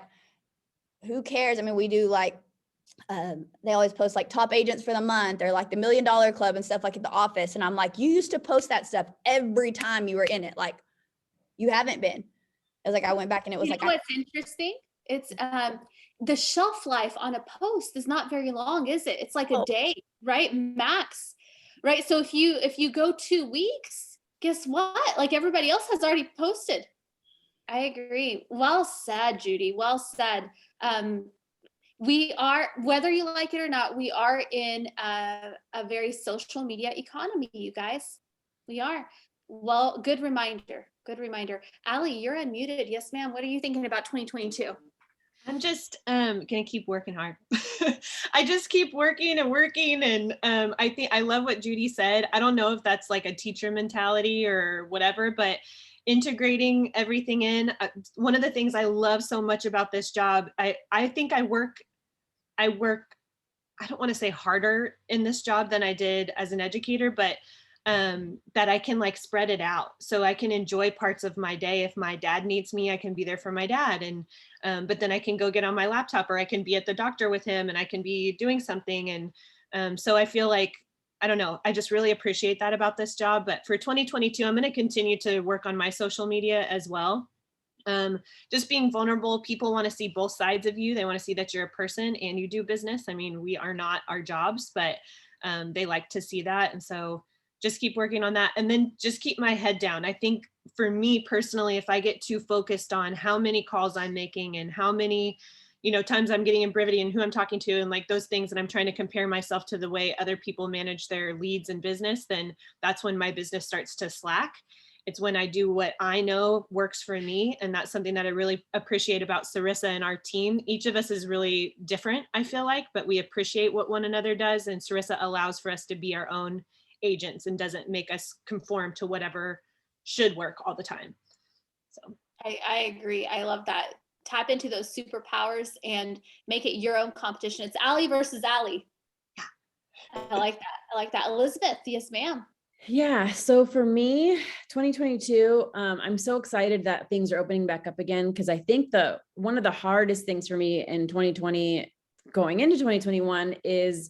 who cares? I mean, we do like, they always post like top agents for the month or like the $1 Million Club and stuff like at the office. And I'm like, you used to post that stuff every time you were in it. Like you haven't been. I was like, I went back and it was like, what's interesting? It's the shelf life on a post is not very long, is it? It's like a day, right? Max, right? So if you go 2 weeks, guess what? Like everybody else has already posted. I agree. Well said, Judy. Well said. We are, whether you like it or not, we are in a very social media economy, you guys. We are. Well, good reminder. Good reminder. Allie, you're unmuted. Yes, ma'am. What are you thinking about 2022? I'm just gonna keep working hard. I just keep working and working, and I think I love what Judy said. I don't know if that's like a teacher mentality or whatever, but integrating everything in. One of the things I love so much about this job, I think I work, I don't want to say harder in this job than I did as an educator, but that I can like spread it out. So I can enjoy parts of my day. If my dad needs me, I can be there for my dad. And, but then I can go get on my laptop, or I can be at the doctor with him, and I can be doing something. And so I feel like, I don't know, I just really appreciate that about this job. But for 2022, I'm going to continue to work on my social media as well. Just being vulnerable. People want to see both sides of you. They want to see that you're a person and you do business. I mean, we are not our jobs, but they like to see that. And so just keep working on that, and then just keep my head down. I think for me personally, if I get too focused on how many calls I'm making and how many, times I'm getting in Brivity and who I'm talking to and like those things, and I'm trying to compare myself to the way other people manage their leads and business, then that's when my business starts to slack. It's when I do what I know works for me. And that's something that I really appreciate about Sarissa and our team. Each of us is really different, I feel like, but we appreciate what one another does. And Sarissa allows for us to be our own agents and doesn't make us conform to whatever should work all the time. So I agree. I love that. Tap into those superpowers and make it your own competition. It's Allie versus Allie. Yeah. I like that. I like that. Elizabeth, yes, ma'am. Yeah. So for me, 2022, I'm so excited that things are opening back up again, because I think one of the hardest things for me in 2020 going into 2021 is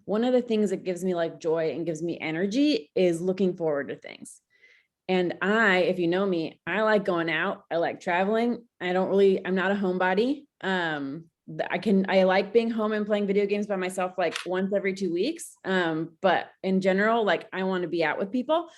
one of the things that gives me like joy and gives me energy is looking forward to things. And if you know me, I like going out. I like traveling. I'm not a homebody. I like being home and playing video games by myself like once every 2 weeks. But in general, like I want to be out with people.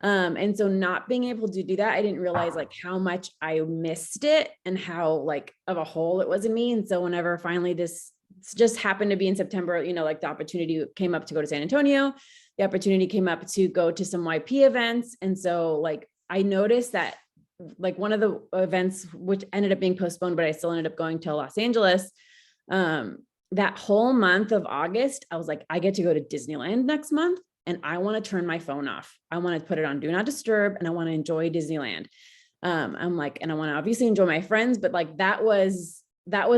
And so not being able to do that, I didn't realize like how much I missed it and how like of a hole it was in me. And so whenever finally this just happened to be in September, like the opportunity came up to go to San Antonio, the opportunity came up to go to some YP events. And so like, I noticed that like one of the events, which ended up being postponed, but I still ended up going to Los Angeles. That whole month of August, I was like, I get to go to Disneyland next month and I want to turn my phone off. I want to put it on Do Not Disturb and I want to enjoy Disneyland. I'm like, and I want to obviously enjoy my friends, but like, that was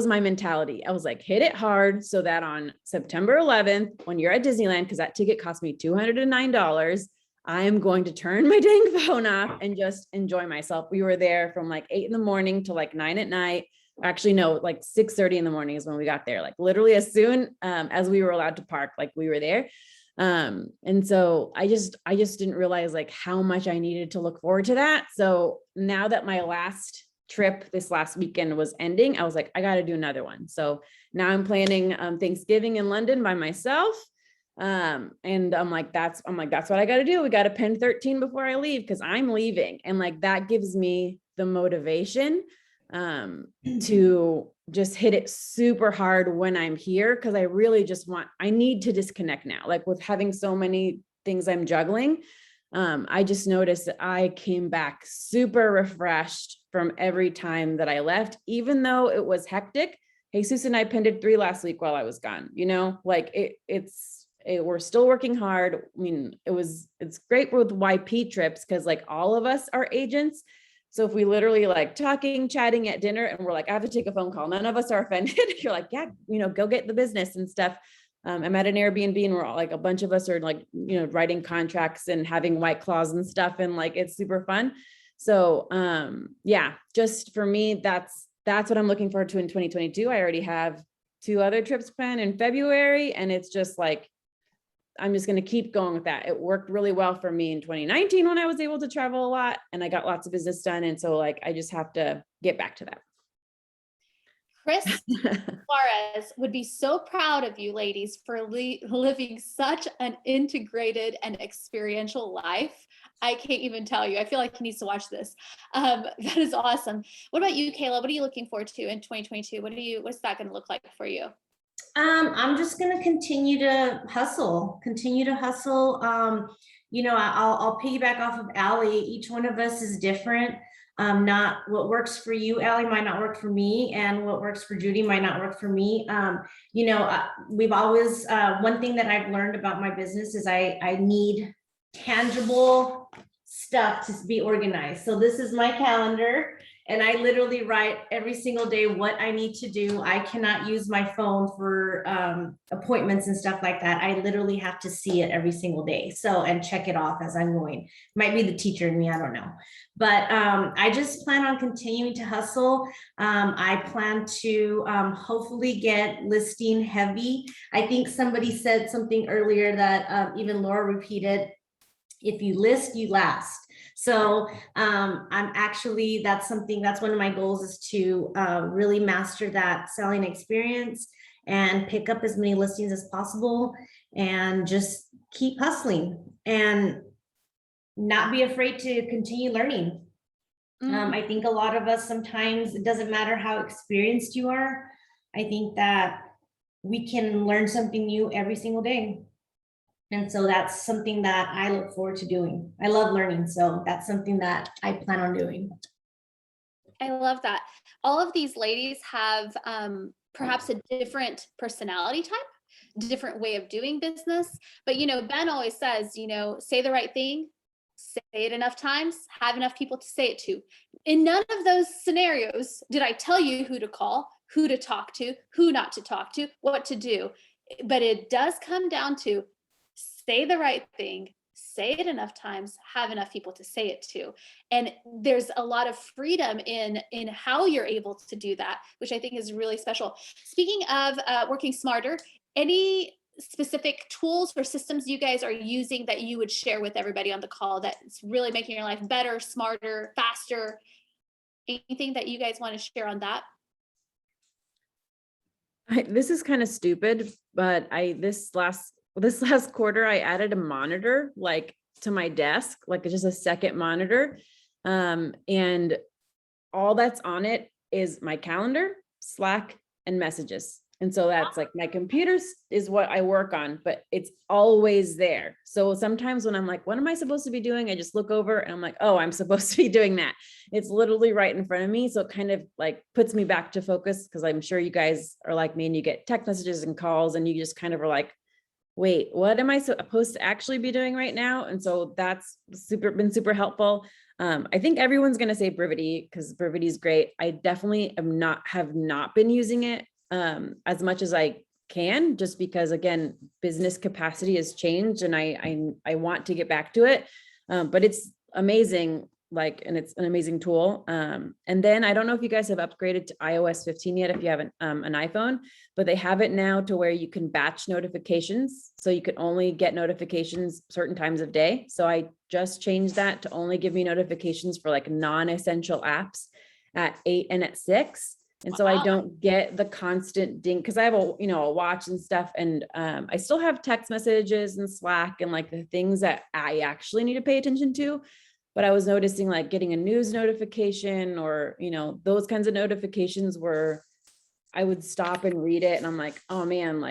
my mentality. I was like, hit it hard so that on September 11th, when you're at Disneyland, because that ticket cost me $209, I am going to turn my dang phone off and just enjoy myself. We were there from like 8 a.m. to like 9 p.m. Actually, no, like 6:30 a.m. is when we got there. Like literally as soon as we were allowed to park, like we were there. And so I just didn't realize like how much I needed to look forward to that. So now that my last trip this last weekend was ending, I was like, I got to do another one. So now I'm planning Thanksgiving in London by myself. And I'm like, that's what I got to do. We got to pen 13 before I leave, because I'm leaving. And like, that gives me the motivation to just hit it super hard when I'm here. Cause I really I need to disconnect now. Like with having so many things I'm juggling, I just noticed that I came back super refreshed from every time that I left, even though it was hectic. Jesus and I penned 3 last week while I was gone, like we're still working hard. I mean, it's great with YP trips, because like all of us are agents. So if we literally like chatting at dinner and we're like, I have to take a phone call, none of us are offended. You're like, yeah, go get the business and stuff. I'm at an Airbnb and we're all like, a bunch of us are like, writing contracts and having white claws and stuff. And like, it's super fun. So yeah, just for me, that's what I'm looking forward to in 2022. I already have 2 other trips planned in February, and it's just like, I'm just going to keep going with that. It worked really well for me in 2019 when I was able to travel a lot and I got lots of business done. And so like, I just have to get back to that. Chris Suarez would be so proud of you ladies for living such an integrated and experiential life. I can't even tell you. I feel like he needs to watch this. That is awesome. What about you, Kayla? What are you looking forward to in 2022? What's that going to look like for you? I'm just going to continue to hustle. You know, I'll piggyback off of Allie. Each one of us is different. Not what works for you, Allie, might not work for me, and what works for Judy might not work for me. You know, we've always, one thing that I've learned about my business is I need tangible stuff to be organized. So this is my calendar, and I literally write every single day what I need to do. I cannot use my phone for appointments and stuff like that. I literally have to see it every single day. So, and check it off as I'm going. Might be the teacher in me, I don't know. But I just plan on continuing to hustle. I plan to hopefully get listing heavy. I think somebody said something earlier that even Laura repeated, if you list, you last. So I'm actually, that's one of my goals, is to really master that selling experience and pick up as many listings as possible and just keep hustling and not be afraid to continue learning. I think a lot of us, sometimes it doesn't matter how experienced you are. I think that we can learn something new every single day. And so that's something that I look forward to doing. I love learning. So that's something that I plan on doing. I love that. All of these ladies have perhaps a different personality type, different way of doing business. But, you know, Ben always says, you know, say the right thing, say it enough times, have enough people to say it to. In none of those scenarios did I tell you who to call, who to talk to, who not to talk to, what to do. But it does come down to say the right thing, say it enough times, have enough people to say it to. And there's a lot of freedom in how you're able to do that, which I think is really special. Speaking of working smarter, any specific tools or systems you guys are using that you would share with everybody on the call that's really making your life better, smarter, faster? Anything that you guys want to share on that? This is kind of stupid, but this last quarter, I added a monitor like to my desk, like just a second monitor. And all that's on it is my calendar, Slack, and messages. And so that's like my computer is what I work on, but it's always there. So sometimes when I'm like, what am I supposed to be doing? I just look over and I'm like, oh, I'm supposed to be doing that. It's literally right in front of me. So it kind of like puts me back to focus, because I'm sure you guys are like me and you get text messages and calls and you just kind of are like, wait, what am I supposed to actually be doing right now? And so that's been super helpful. I think everyone's going to say Brivity, because Brivity is great. I definitely have not been using it as much as I can, just because, again, business capacity has changed and I want to get back to it. But it's amazing, and it's an amazing tool. And then I don't know if you guys have upgraded to iOS 15 yet, if you have an iPhone, but they have it now to where you can batch notifications. So you can only get notifications certain times of day. So I just changed that to only give me notifications for like non-essential apps at 8 and at 6. And so I don't get the constant ding, because I have a watch and stuff. And I still have text messages and Slack and like the things that I actually need to pay attention to. But I was noticing like getting a news notification or, those kinds of notifications where I would stop and read it. And I'm like, oh man,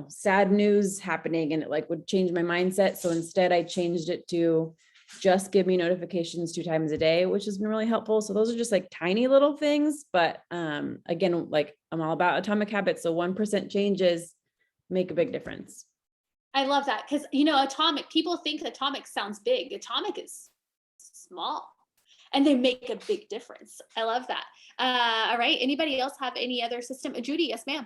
sad news happening. And it like would change my mindset. So instead I changed it to just give me notifications 2 times a day, which has been really helpful. So those are just like tiny little things. But again, like I'm all about atomic habits. So 1% changes make a big difference. I love that, because, atomic, people think atomic sounds big. Atomic is small and they make a big difference. I love that. All right. Anybody else have any other system? Judy, yes, ma'am.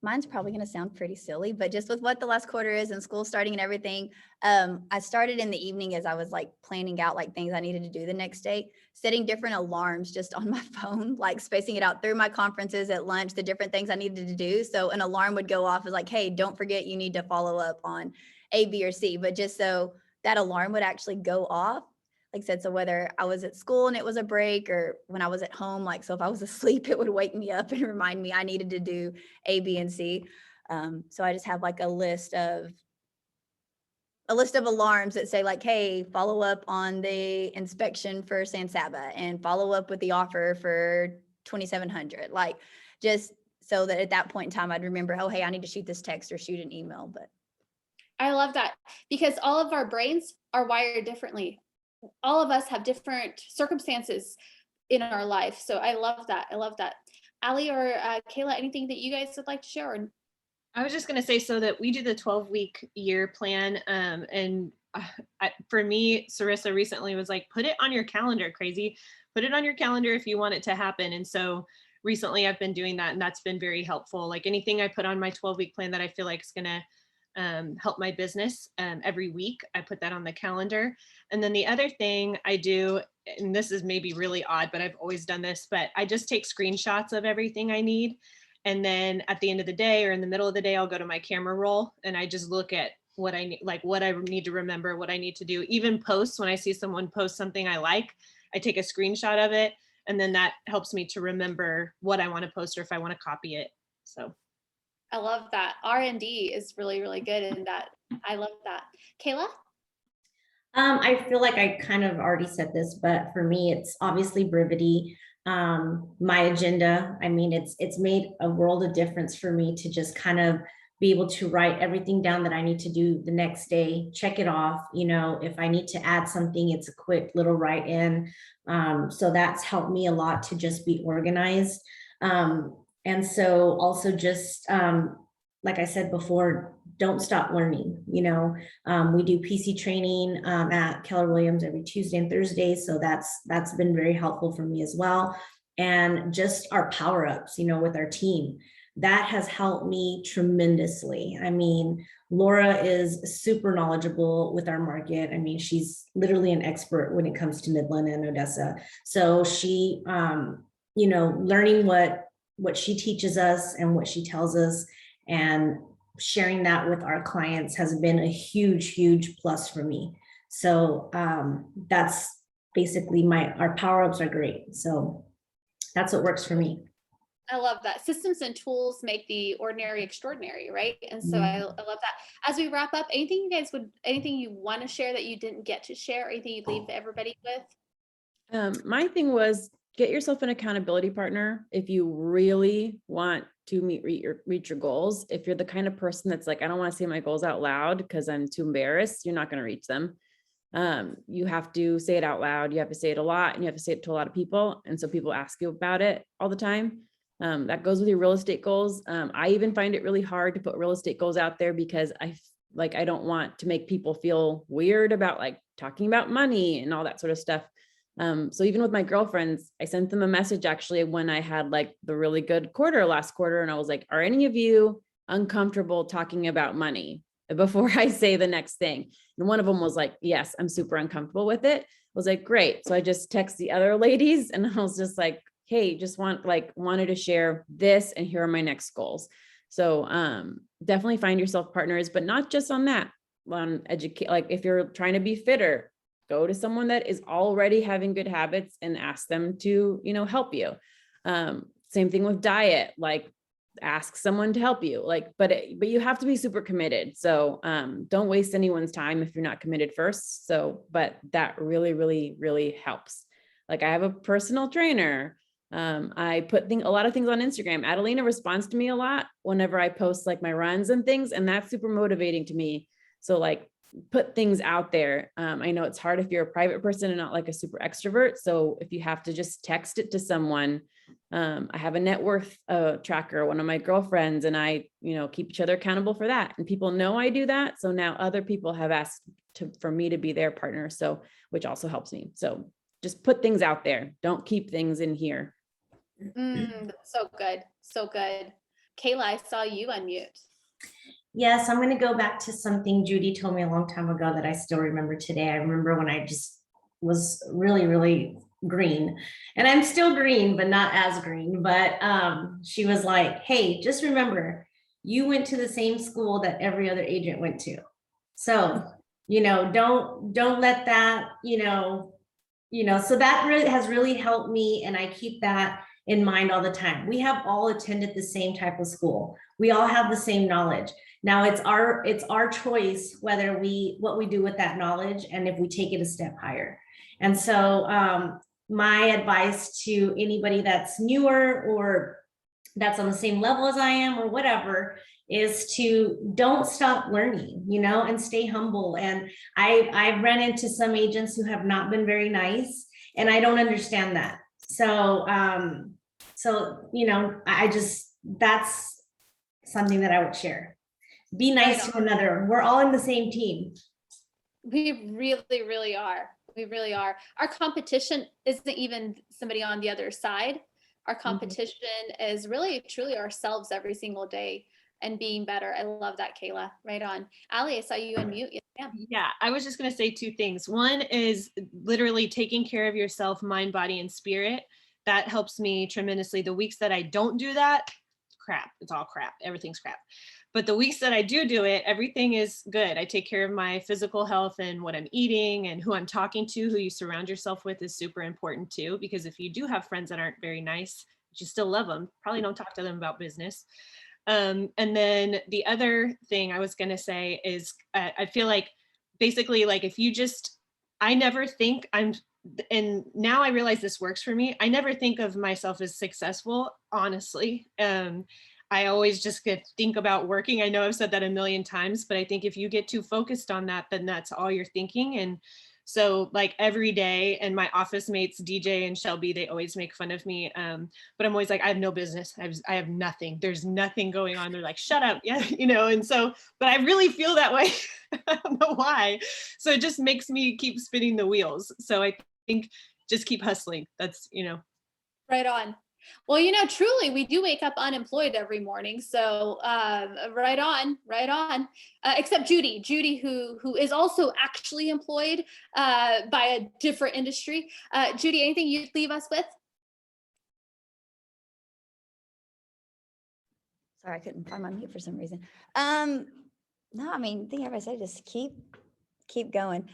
mine's probably going to sound pretty silly, but just with what the last quarter is and school starting and everything, I started in the evening as I was like planning out like things I needed to do the next day, setting different alarms just on my phone, like spacing it out through my conferences, at lunch, the different things I needed to do. So an alarm would go off as like, hey, don't forget you need to follow up on A, B, or C. But just so that alarm would actually go off, like I said, so whether I was at school and it was a break or when I was at home, like, so if I was asleep, it would wake me up and remind me I needed to do A, B, and C. So I just have like a list of alarms that say like, hey, follow up on the inspection for San Saba and follow up with the offer for 2,700. Like, just so that at that point in time, I'd remember, oh, hey, I need to shoot this text or shoot an email. But I love that, because all of our brains are wired differently. All of us have different circumstances in our life. So I love that. I love that. Allie or Kayla, anything that you guys would like to share? Or... I was just going to say, so that we do the 12-week year plan. For me, Sarissa recently was like, put it on your calendar, crazy. Put it on your calendar if you want it to happen. And so recently I've been doing that, and that's been very helpful. Like anything I put on my 12-week plan that I feel like is going to help my business every week, I put that on the calendar. And then the other thing I do, and this is maybe really odd, but I've always done this, but I just take screenshots of everything I need. And then at the end of the day or in the middle of the day, I'll go to my camera roll and I just look at what I need, like what I need to remember, what I need to do. Even posts, when I see someone post something I like, I take a screenshot of it. And then that helps me to remember what I want to post or if I want to copy it. So I love that. R&D is really, really good in that. I love that. Kayla? I feel like I kind of already said this, but for me, it's obviously brevity. My agenda, I mean, it's made a world of difference for me to just kind of be able to write everything down that I need to do the next day, check it off. You know, if I need to add something, it's a quick little write in. So that's helped me a lot to just be organized. And so also just, like I said before, don't stop learning. You know, we do PC training at Keller Williams every Tuesday and Thursday. So that's been very helpful for me as well. And just our power-ups, you know, with our team, that has helped me tremendously. I mean, Laura is super knowledgeable with our market. I mean, she's literally an expert when it comes to Midland and Odessa. So she, you know, learning what she teaches us and what she tells us and sharing that with our clients has been a huge, huge plus for me. So that's basically our power-ups are great. So that's what works for me. I love that. Systems and tools make the ordinary extraordinary, right? And so I love that. As we wrap up, anything you want to share that you didn't get to share, anything you'd leave everybody with? My thing was, get yourself an accountability partner if you really want to reach your goals. If you're the kind of person that's like, I don't want to say my goals out loud because I'm too embarrassed, you're not going to reach them. You have to say it out loud. You have to say it a lot, and you have to say it to a lot of people. And so people ask you about it all the time. That goes with your real estate goals. I even find it really hard to put real estate goals out there because I don't want to make people feel weird about like talking about money and all that sort of stuff. So even with my girlfriends, I sent them a message actually when I had like the really good quarter last quarter. And I was like, are any of you uncomfortable talking about money before I say the next thing? And one of them was like, yes, I'm super uncomfortable with it. I was like, great. So I just text the other ladies and I was just like, hey, just wanted to share this and here are my next goals. So definitely find yourself partners, but not just on that, on educate, like if you're trying to be fitter, go to someone that is already having good habits and ask them to, you know, help you. Same thing with diet, like ask someone to help you, like, but you have to be super committed. So don't waste anyone's time if you're not committed first. So, but that really, really, really helps. Like I have a personal trainer. I put a lot of things on Instagram. Adelina responds to me a lot whenever I post like my runs and things, and that's super motivating to me. So like, put things out there. I know it's hard if you're a private person and not like a super extrovert. So if you have to just text it to someone, I have a net worth tracker, one of my girlfriends, and I, you know, keep each other accountable for that. And people know I do that. So now other people have asked for me to be their partner. So, which also helps me. So just put things out there. Don't keep things in here. So good. So good. Kayla, I saw you unmute. Yes, I'm going to go back to something Judy told me a long time ago that I still remember today. I remember when I just was really, really green, and I'm still green, but not as green. But she was like, hey, just remember, you went to the same school that every other agent went to. So, don't let that, so that really has really helped me. And I keep that in mind all the time. We have all attended the same type of school. We all have the same knowledge. Now it's our choice what we do with that knowledge and if we take it a step higher. And so my advice to anybody that's newer or that's on the same level as I am or whatever is to don't stop learning, and stay humble. And I've run into some agents who have not been very nice, and I don't understand that. So that's something that I would share. Be nice to another. We're all in the same team. We really, really are. We really are. Our competition isn't even somebody on the other side. Our competition is really, truly ourselves every single day and being better. I love that, Kayla. Right on. Allie, I saw you unmute. Yeah. Yeah, I was just going to say two things. One is literally taking care of yourself, mind, body, and spirit. That helps me tremendously. The weeks that I don't do that, crap. It's all crap. Everything's crap. But the weeks that I do it, everything is good. I take care of my physical health and what I'm eating and who I'm talking to. Who you surround yourself with is super important too, because if you do have friends that aren't very nice, but you still love them, probably don't talk to them about business. And then the other thing I was going to say is I feel like basically like if you just, I never think and now I realize this works for me. I never think of myself as successful, honestly. I always just think about working. I know I've said that a million times, but I think if you get too focused on that, then that's all you're thinking. And so like every day, and my office mates, DJ and Shelby, they always make fun of me. But I'm always like, I have no business. I have nothing. There's nothing going on. They're like, shut up. Yeah. And so, but I really feel that way. I don't know why. So it just makes me keep spinning the wheels. So I think just keep hustling. That's, Right on. Well, truly, we do wake up unemployed every morning. So right on. Except Judy, who is also actually employed by a different industry. Judy, anything you'd leave us with? Sorry, I couldn't find my mute for some reason. No, I mean, I think everybody said just keep going.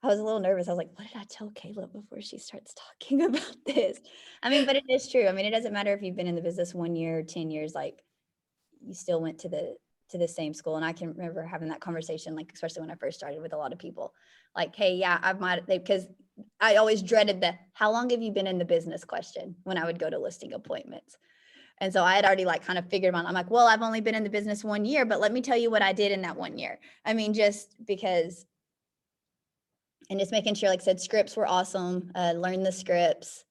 I was a little nervous. I was like, what did I tell Kayla before she starts talking about this? I mean, but it is true. I mean, it doesn't matter if you've been in the business 1 year, 10 years, like you still went to the same school. And I can remember having that conversation, like, especially when I first started with a lot of people, like, hey, yeah, because I always dreaded how long have you been in the business question when I would go to listing appointments. And so I had already like kind of figured I'm like, well, I've only been in the business 1 year, but let me tell you what I did in that 1 year. I mean, just because, and just making sure, like I said, scripts were awesome. Learn the scripts.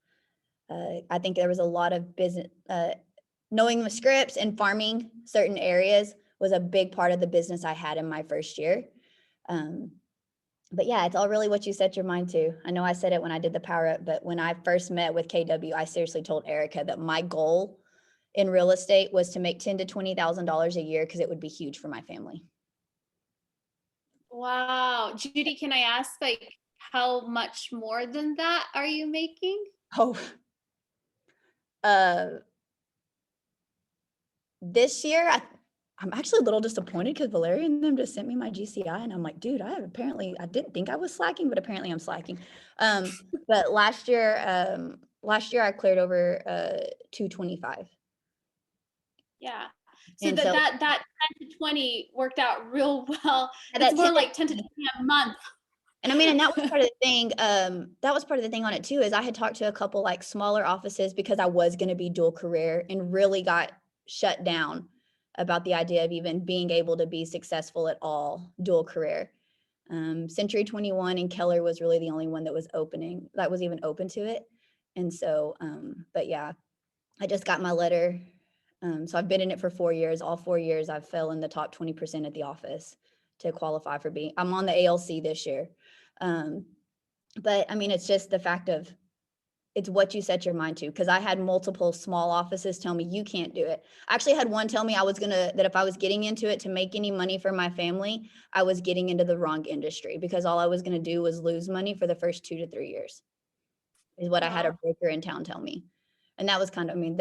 I think there was a lot of business, knowing the scripts and farming certain areas was a big part of the business I had in my first year. But yeah, it's all really what you set your mind to. I know I said it when I did the power up, but when I first met with KW, I seriously told Erica that my goal in real estate was to make $10,000 to $20,000 a year because it would be huge for my family. Wow. Judy, can I ask, like, how much more than that are you making? Oh, this year, I'm actually a little disappointed because Valeria and them just sent me my GCI and I'm like, dude, I didn't think I was slacking, but apparently I'm slacking. But last year I cleared over 225. Yeah. So that 10 to 20 worked out real well. It's more like 10 to 20 a month. And I mean, and that was part of the thing. That was part of the thing on it too, is I had talked to a couple like smaller offices because I was going to be dual career and really got shut down about the idea of even being able to be successful at all dual career. Century 21 and Keller was really the only one that was even open to it. And so, but yeah, I just got my letter. So I've been in it for 4 years. All 4 years I've fell in the top 20% at the office to qualify for I'm on the ALC this year. But I mean, it's just the fact of it's what you set your mind to. Cause I had multiple small offices tell me you can't do it. I actually had one tell me that if I was getting into it to make any money for my family, I was getting into the wrong industry because all I was going to do was lose money for the first 2 to 3 years is what I had a broker in town tell me. And that was kind of, I mean,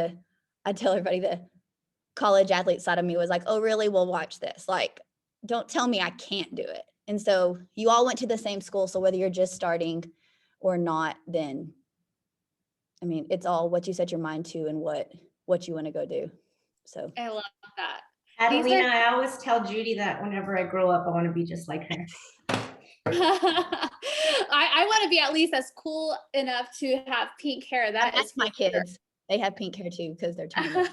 I tell everybody the college athlete side of me was like, oh, really? Well, watch this. Like, don't tell me I can't do it. And so you all went to the same school. So whether you're just starting or not, then I mean, it's all what you set your mind to and what you want to go do. So I love that. Adelina, I always tell Judy that whenever I grow up, I want to be just like her. I want to be at least as cool enough to have pink hair. That is my kids. They have pink hair too because they're tiny.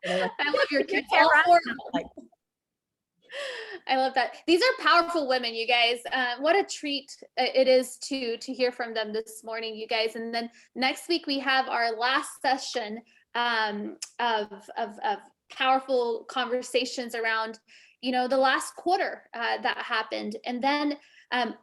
I love your kids. hair, All Ryan. 4 of them. I love that. These are powerful women, you guys. What a treat it is to hear from them this morning, you guys. And then next week we have our last session of powerful conversations around, you know, the last quarter that happened. And then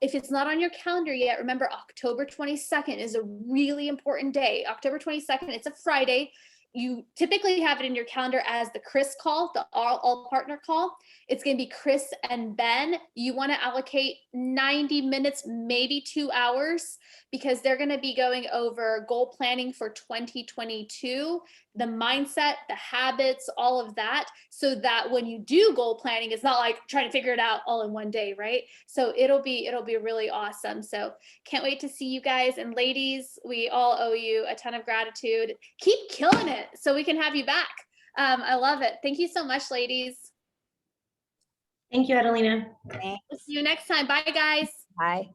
if it's not on your calendar yet, remember October 22nd is a really important day. October 22nd, it's a Friday. You typically have it in your calendar as the Chris call, the all partner call. It's going to be Chris and Ben. You want to allocate 90 minutes, maybe 2 hours, because they're going to be going over goal planning for 2022, the mindset, the habits, all of that, so that when you do goal planning, it's not like trying to figure it out all in one day, right? So it'll be really awesome. So can't wait to see you guys. And ladies, we all owe you a ton of gratitude. Keep killing it so we can have you back. I love it. Thank you so much, ladies. Thank you, Adelina. Thanks. See you next time. Bye, guys. Bye.